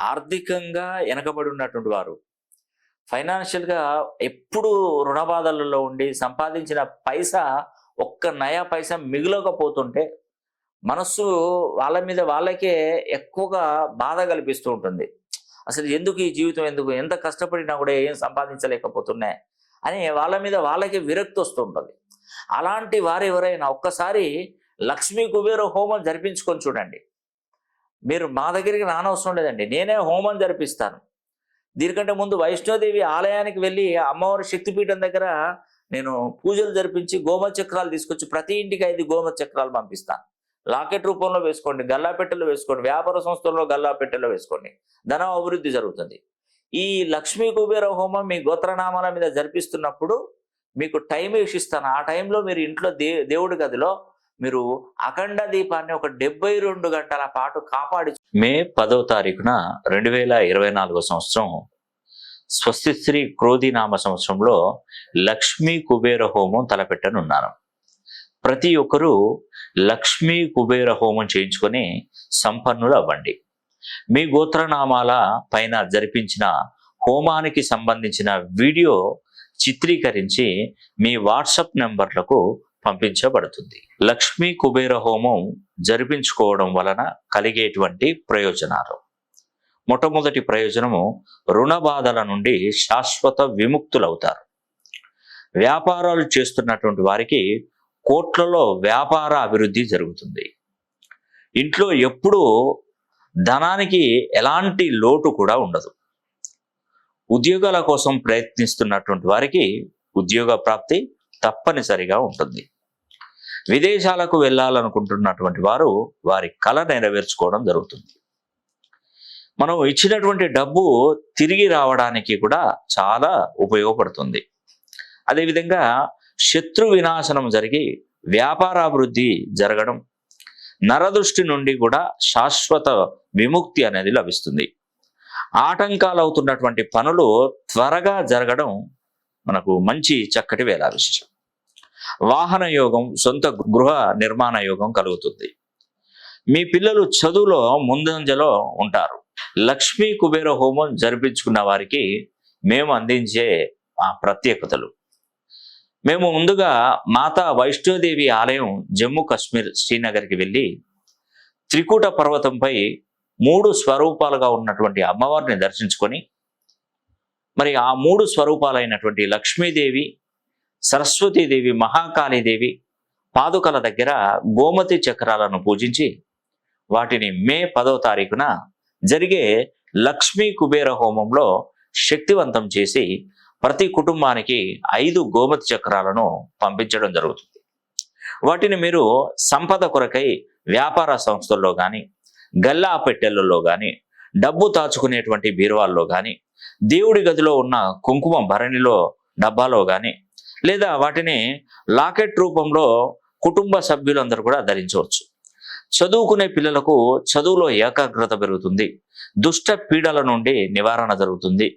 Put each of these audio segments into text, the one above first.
ఆర్థికంగా వెనకబడి ఉన్నటువంటి వారు, ఫైనాన్షియల్గా ఎప్పుడు రుణ బాధలలో ఉండి సంపాదించిన పైసా ఒక్క నయా పైసా మిగిలకపోతుంటే మనస్సు వాళ్ళ మీద వాళ్ళకే ఎక్కువగా బాధ కల్పిస్తూ ఉంటుంది. అసలు ఎందుకు ఈ జీవితం, ఎందుకు ఎంత కష్టపడినా కూడా ఏం సంపాదించలేకపోతున్నాయి అని వాళ్ళ మీద వాళ్ళకే విరక్తి వస్తూ ఉంటుంది. అలాంటి వారు ఎవరైనా ఒక్కసారి లక్ష్మీ కుబేర హోమం జరిపించుకొని చూడండి. మీరు మా దగ్గరికి రానవసరం లేదండి, నేనే హోమం జరిపిస్తాను. దీనికంటే ముందు వైష్ణోదేవి ఆలయానికి వెళ్ళి అమ్మవారి శక్తిపీఠం దగ్గర నేను పూజలు జరిపించి గోమతి చక్రాలు తీసుకొచ్చి ప్రతి ఇంటికి 5 గోమతి చక్రాలు పంపిస్తాను. లాకెట్ రూపంలో వేసుకోండి, గల్లాపెట్టెలో వేసుకోండి, వ్యాపార సంస్థల్లో గల్లాపెట్టెలో వేసుకోండి, ధనం అభివృద్ధి జరుగుతుంది. ఈ లక్ష్మీ కుబేర హోమం మీ గోత్రనామాల మీద జరిపిస్తున్నప్పుడు మీకు టైం ఇస్తాను. ఆ టైంలో మీరు ఇంట్లో దేవుడి గదిలో మీరు అఖండ దీపాన్ని ఒక 72 గంటల పాటు కాపాడి మే 10వ తారీఖున 2024 సంవత్సరం స్వస్తి శ్రీ క్రోధినామ సంవత్సరంలో లక్ష్మీ కుబేర హోమం తలపెట్టనున్నాను. ప్రతి ఒక్కరూ లక్ష్మీ కుబేర హోమం చేయించుకొని సంపన్నులు అవ్వండి. మీ గోత్రనామాల పైన జరిపించిన హోమానికి సంబంధించిన వీడియో చిత్రీకరించి మీ వాట్సాప్ నెంబర్లకు పంపించబడుతుంది. లక్ష్మీ కుబేర హోమం జరిపించుకోవడం వలన కలిగేటువంటి ప్రయోజనాలు: మొట్టమొదటి ప్రయోజనము, రుణ బాధల నుండి శాశ్వత విముక్తులవుతారు. వ్యాపారాలు చేస్తున్నటువంటి వారికి కోట్లలో వ్యాపార అభివృద్ధి జరుగుతుంది. ఇంట్లో ఎప్పుడూ ధనానికి ఎలాంటి లోటు కూడా ఉండదు. ఉద్యోగాల కోసం ప్రయత్నిస్తున్నటువంటి వారికి ఉద్యోగ ప్రాప్తి తప్పనిసరిగా ఉంటుంది. విదేశాలకు వెళ్ళాలనుకుంటున్నటువంటి వారు వారి కళ నెరవేర్చుకోవడం జరుగుతుంది. మనం ఇచ్చినటువంటి డబ్బు తిరిగి రావడానికి కూడా చాలా ఉపయోగపడుతుంది. అదేవిధంగా శత్రు వినాశనం జరిగి వ్యాపారాభివృద్ధి జరగడం, నరదృష్టి నుండి కూడా శాశ్వత విముక్తి అనేది లభిస్తుంది. ఆటంకాలు అవుతున్నటువంటి పనులు త్వరగా జరగడం మనకు మంచి చక్కటి వేళ విశేషం. వాహన యోగం, సొంత గృహ నిర్మాణ యోగం కలుగుతుంది. మీ పిల్లలు చదువులో ముందంజలో ఉంటారు. లక్ష్మీ కుబేర హోమం జరిపించుకున్న వారికి మేము అందించే ఆ ప్రత్యేకతలు: మేము ముందుగా మాతా వైష్ణోదేవి ఆలయం జమ్మూ కాశ్మీర్ శ్రీనగర్కి వెళ్ళి త్రికూట పర్వతంపై 3 స్వరూపాలుగా ఉన్నటువంటి అమ్మవారిని దర్శించుకొని, మరి ఆ 3 స్వరూపాలైనటువంటి లక్ష్మీదేవి, సరస్వతీదేవి, మహాకాళీదేవి పాదుకల దగ్గర గోమతి చక్రాలను పూజించి వాటిని మే 10వ తారీఖున జరిగే లక్ష్మీ కుబేర హోమంలో శక్తివంతం చేసి ప్రతి కుటుంబానికి 5 గోమతి చక్రాలను పంపించడం జరుగుతుంది. వాటిని మీరు సంపద కొరకై వ్యాపార సంస్థల్లో కానీ, గల్లా పెట్టెలలో కానీ, డబ్బు దాచుకునేటువంటి బీరువాల్లో కానీ, దేవుడి గదిలో ఉన్న కుంకుమ భరణిలో డబ్బాలో కానీ, లేదా వాటిని లాకెట్ రూపంలో కుటుంబ సభ్యులందరూ కూడా ధరించవచ్చు. చదువుకునే పిల్లలకు చదువులో ఏకాగ్రత పెరుగుతుంది. దుష్ట పీడల నుండి నివారణ జరుగుతుంది.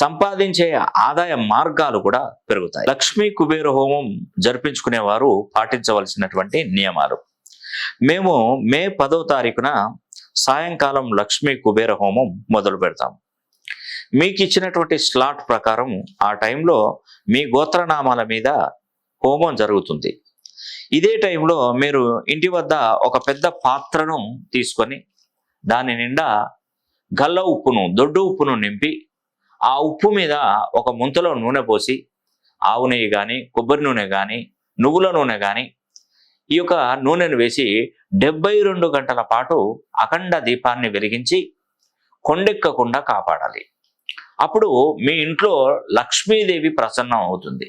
సంపాదించే ఆదాయ మార్గాలు కూడా పెరుగుతాయి. లక్ష్మీ కుబేర హోమం జరిపించుకునే వారు పాటించవలసినటువంటి నియమాలు: మేము మే 10వ తారీఖున సాయంకాలం లక్ష్మీ కుబేర హోమం మొదలు పెడతాం. మీకు ఇచ్చినటువంటి స్లాట్ ప్రకారం ఆ టైంలో మీ గోత్రనామాల మీద హోమం జరుగుతుంది. ఇదే టైంలో మీరు ఇంటి వద్ద ఒక పెద్ద పాత్రను తీసుకొని దాని నిండా గల్ల ఉప్పును, దొడ్డు ఉప్పును నింపి ఆ ఉప్పు మీద ఒక ముంతలో నూనె పోసి, ఆవు నెయ్యి కానీ, కొబ్బరి నూనె కానీ, నువ్వుల నూనె కానీ, ఈ యొక్క నూనెను వేసి 72 గంటల పాటు అఖండ దీపాన్ని వెలిగించి కొండెక్కకుండా కాపాడాలి. అప్పుడు మీ ఇంట్లో లక్ష్మీదేవి ప్రసన్నం అవుతుంది.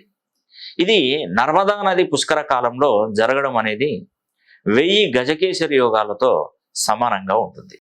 ఇది నర్మదా నది పుష్కర కాలంలో జరగడం అనేది 1000 గజకేసరి యోగాలతో సమానంగా ఉంటుంది.